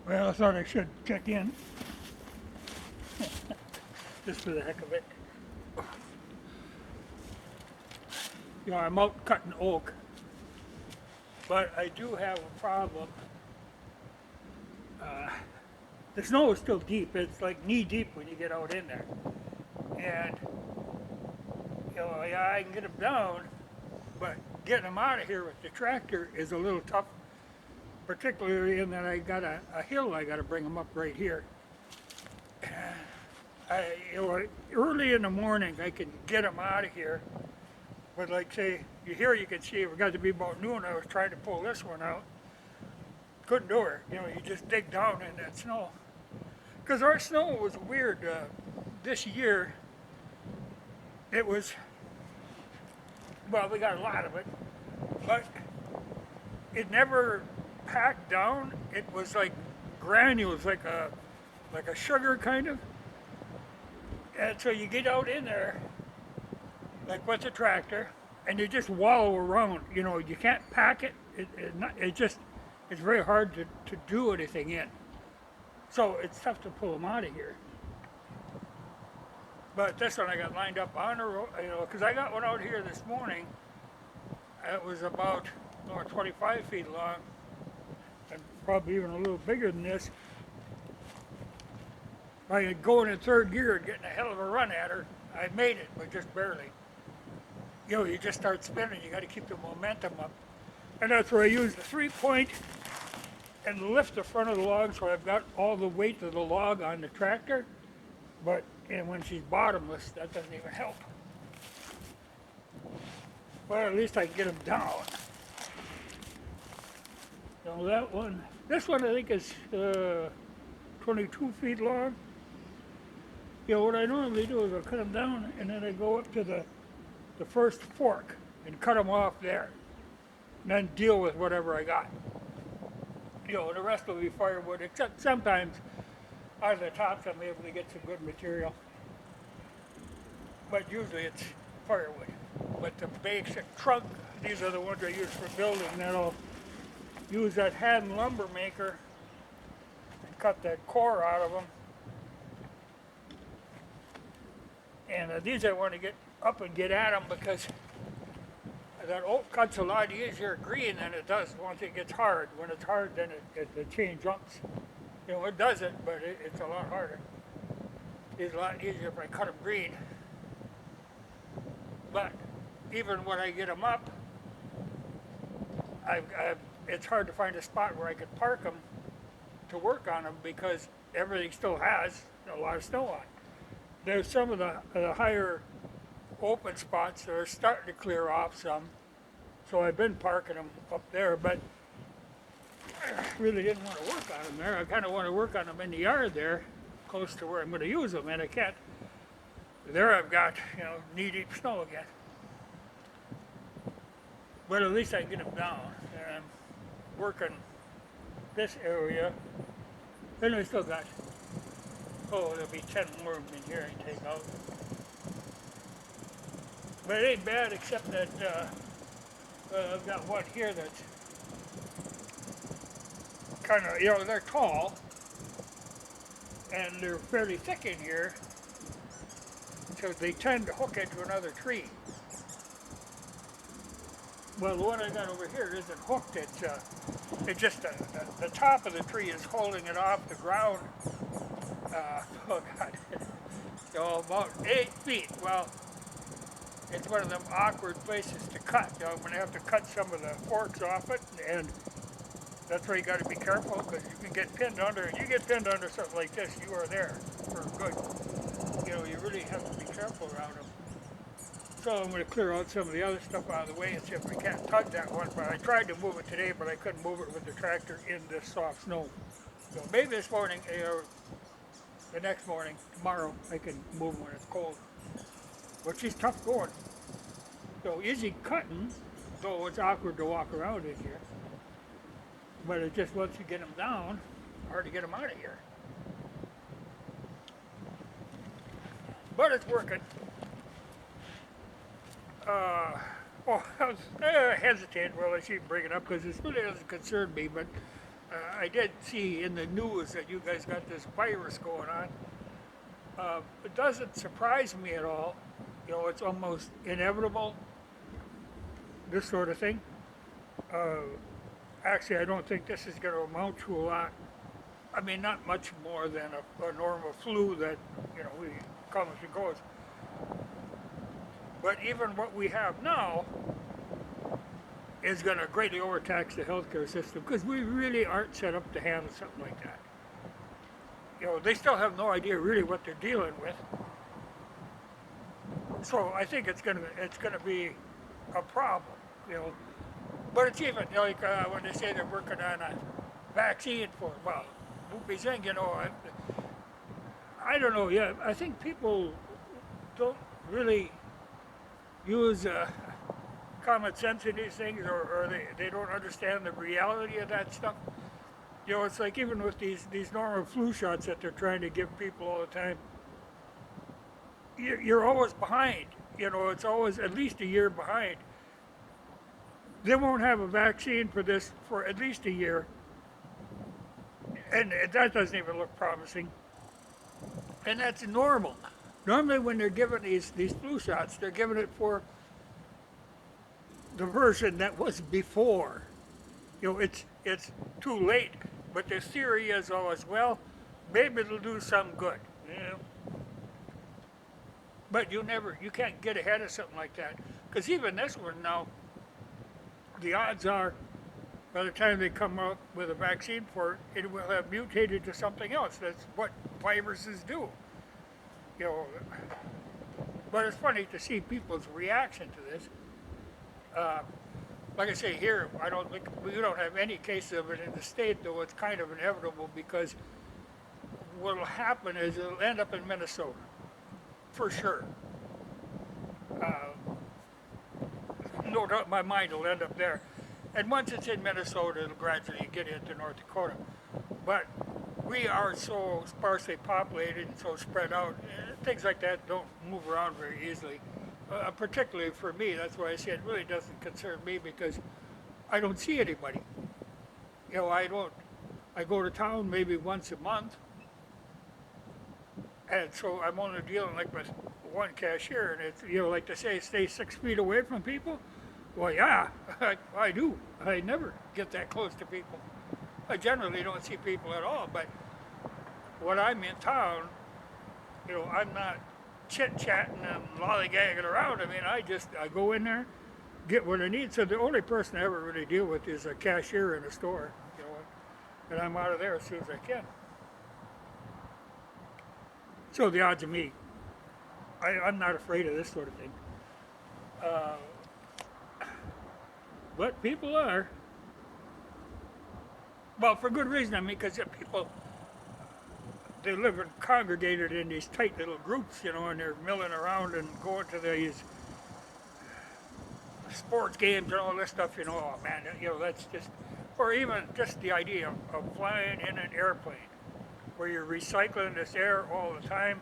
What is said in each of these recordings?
Well, I thought I should check in, just for the heck of it. You know, I'm out cutting oak, but I do have a problem. The snow is still deep. It's like knee deep when you get out in there. And, you know, yeah, I can get them down, but getting them out of here with the tractor is a little tough, particularly in that I got a hill I got to bring them up right here. You know, early in the morning I can get them out of here, but like say, you can see it got to be about noon. I was trying to pull this one out. Couldn't do it. You know, you just dig down in that snow. Because our snow was weird. This year, it was, well, we got a lot of it, but it never packed down. It was like granules, like a sugar kind of. And so you get out in there, like with the tractor, and you just wallow around. You know, you can't pack it. It just, it's very hard to do anything in. So it's tough to pull them out of here. But this one I got lined up on the road, you know, because I got one out here this morning. It was about 25 feet long, and probably even a little bigger than this. By going in third gear and getting a hell of a run at her, I made it, but just barely. You know, you just start spinning, you got to keep the momentum up. And that's where I use the 3-point and lift the front of the log so I've got all the weight of the log on the tractor. But and when she's bottomless, that doesn't even help. But at least I can get them down. So that one, this one I think is 22 feet long. You know, what I normally do is I cut them down and then I go up to the first fork and cut them off there. And then deal with whatever I got. You know, the rest will be firewood, except sometimes out of the tops I'm able to get some good material. But usually it's firewood. But the basic trunk, these are the ones I use for building. Then I'll use that hand lumber maker and cut that core out of them. And these I want to get up and get at them because that oak cuts a lot easier green than it does once it gets hard. When it's hard, then the chain jumps. You know, it does it, but it's a lot harder. It's a lot easier if I cut them green. But even when I get them up, it's hard to find a spot where I could park them to work on them because everything still has a lot of snow on. There's some of the higher open spots that are starting to clear off some, so I've been parking them up there, but I really didn't want to work on them there. I kind of want to work on them in the yard there, close to where I'm going to use them, and I can't. There I've got, you know, knee-deep snow again. But at least I can get them down, and I'm working this area, and I still got, there'll be 10 more of them in here I take out. But it ain't bad, except that I've got one here that's kind of, you know, they're tall, and they're fairly thick in here, so they tend to hook into another tree. Well, the one I got over here isn't hooked, it's just the top of the tree is holding it off the ground. Oh God, so about 8 feet. Well, it's one of them awkward places to cut. You know, I'm going to have to cut some of the forks off it, and that's where you got to be careful because you can get pinned under. And you get pinned under something like this, you are there for good. You know, you really have to be careful around them. So I'm going to clear out some of the other stuff out of the way and see if we can't tug that one. But I tried to move it today, but I couldn't move it with the tractor in this soft snow. So maybe this morning, or the next morning, tomorrow, I can move when it's cold. But she's tough going. So easy cutting, though it's awkward to walk around in here. But it's just once you get them down, hard to get them out of here. But it's working. I was hesitant, well, I should bring it up because it really doesn't concern me, but I did see in the news that you guys got this virus going on. It doesn't surprise me at all. You know, it's almost inevitable, this sort of thing. Uh, Actually, I don't think this is going to amount to a lot. I mean, not much more than a normal flu that, we comes and goes. But even what we have now is going to greatly overtax the healthcare system because we really aren't set up to handle something like that. You know, they still have no idea really what they're dealing with. So I think it's gonna be a problem. You know, but it's even like when they say they're working on a vaccine for whoopee zing. I don't know. Yeah, I think people don't really use common sense in these things, or they don't understand the reality of that stuff. You know, it's like even with these normal flu shots that they're trying to give people all the time, you're always behind. You know, it's always at least a year behind. They won't have a vaccine for this for at least a year, and that doesn't even look promising. And that's normal. Normally, when they're giving these flu shots, they're giving it for the version that was before. You know, it's too late. But the theory is always, well, maybe it'll do some good. You know? But you can't get ahead of something like that. Because even this one now, the odds are, by the time they come up with a vaccine for it, it will have mutated to something else. That's what viruses do. You know, but it's funny to see people's reaction to this. Uh, like I say, here, I don't think we don't have any cases of it in the state, though it's kind of inevitable because what will happen is it'll end up in Minnesota, for sure. Uh, no doubt in my mind it'll end up there. And once it's in Minnesota, it'll gradually get into North Dakota. But we are so sparsely populated and so spread out, things like that don't move around very easily. Particularly for me, that's why I say it really doesn't concern me because I don't see anybody. You know, I go to town maybe once a month, and so I'm only dealing like with one cashier, and it's, like they say, stay 6 feet away from people. Well, yeah, I do. I never get that close to people. I generally don't see people at all, but when I'm in town, I'm not chit-chatting and lollygagging around. I mean, I go in there, get what I need. So the only person I ever really deal with is a cashier in a store, and I'm out of there as soon as I can. So the odds of me, I'm not afraid of this sort of thing. Uh, but people are. Well, for good reason, I mean, because people, they live and congregated in these tight little groups, and they're milling around and going to these sports games and all this stuff, oh man, that's just, or even just the idea of flying in an airplane where you're recycling this air all the time,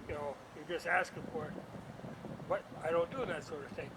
you're just asking for it. But I don't do that sort of thing.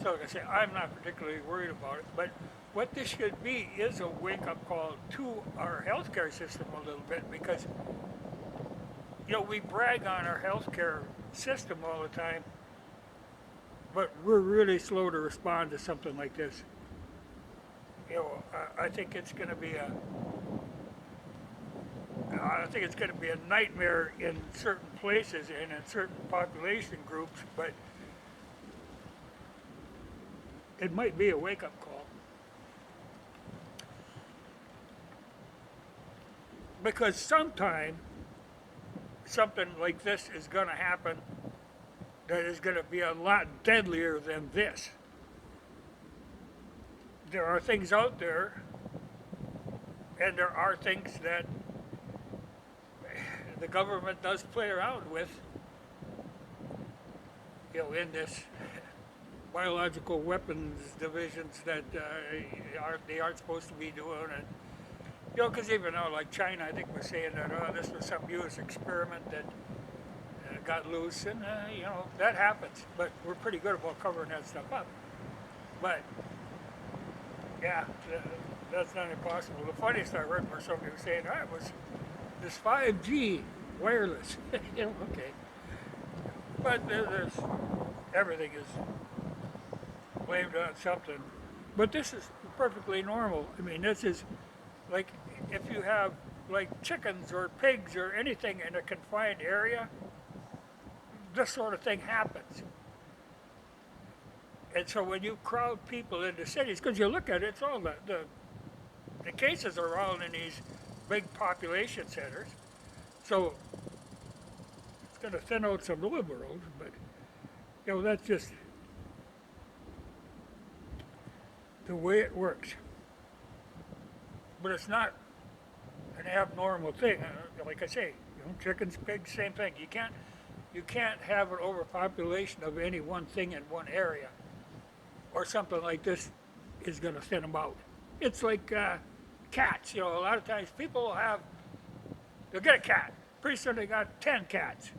So like I say, I'm not particularly worried about it, but what this should be is a wake-up call to our healthcare system a little bit because, we brag on our healthcare system all the time, but we're really slow to respond to something like this. I think it's going to be a nightmare in certain places and in certain population groups, but it might be a wake-up call. Because sometime something like this is going to happen that is going to be a lot deadlier than this. There are things out there, and there are things that the government does play around with, in this biological weapons divisions that they aren't supposed to be doing. And, because even though, like China, I think was saying that this was some U.S. experiment that got loose, and that happens. But we're pretty good about covering that stuff up. But Yeah, that's not impossible. The funniest I heard was somebody was saying, "Ah, it was this 5G wireless." You know, okay. But there's everything is blamed on something. But this is perfectly normal. I mean, this is like if you have like chickens or pigs or anything in a confined area, this sort of thing happens. And so when you crowd people into cities, because you look at it, it's all the cases are all in these big population centers. So it's going to thin out some liberals, but you know that's just the way it works. But it's not an abnormal thing. Like I say, you know, chickens, pigs, same thing. You can't have an overpopulation of any one thing in one area, or something like this is going to thin them out. It's like cats. You know, a lot of times people will they'll get a cat. Pretty soon they got 10 cats.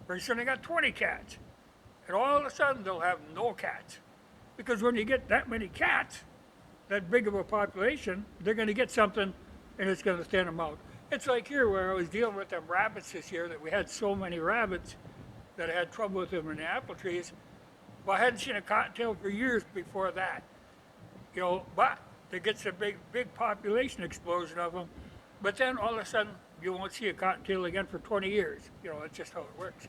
Pretty soon they got 20 cats. And all of a sudden they'll have no cats. Because when you get that many cats, that big of a population, they're going to get something and it's going to thin them out. It's like here where I was dealing with them rabbits this year, that we had so many rabbits that I had trouble with them in the apple trees. Well, I hadn't seen a cottontail for years before that. You know, but there gets a big population explosion of them. But then all of a sudden, you won't see a cottontail again for 20 years. You know, that's just how it works.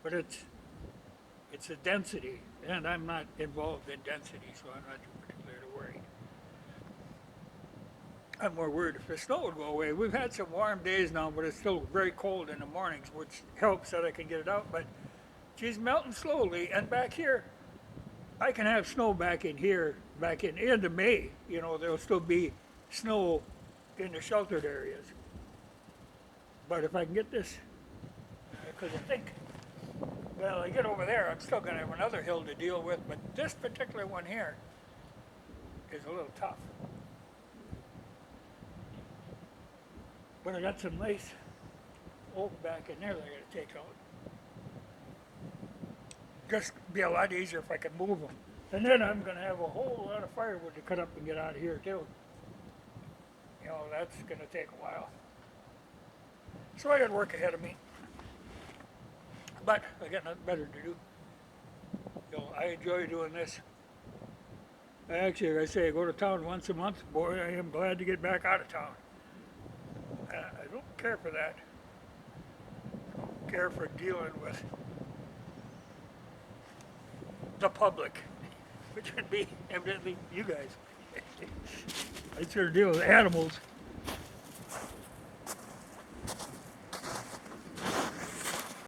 But it's a density, and I'm not involved in density, so I'm not particularly worried. I'm more worried if the snow would go away. We've had some warm days now, but it's still very cold in the mornings, which helps that I can get it out. But she's melting slowly, and back here, I can have snow back in here, back in the end of May. You know, there'll still be snow in the sheltered areas. But if I can get this, because I think, well, I get over there, I'm still going to have another hill to deal with, but this particular one here is a little tough. But I got some nice oak back in there that I got to take out. Just be a lot easier if I could move them. And then I'm going to have a whole lot of firewood to cut up and get out of here too. You know, that's going to take a while. So I got work ahead of me. But I got nothing better to do. You know, I enjoy doing this. Actually, like I say, I go to town once a month. Boy, I am glad to get back out of town. I don't care for that. I don't care for dealing with the public, which would be evidently you guys. I sort of deal with animals.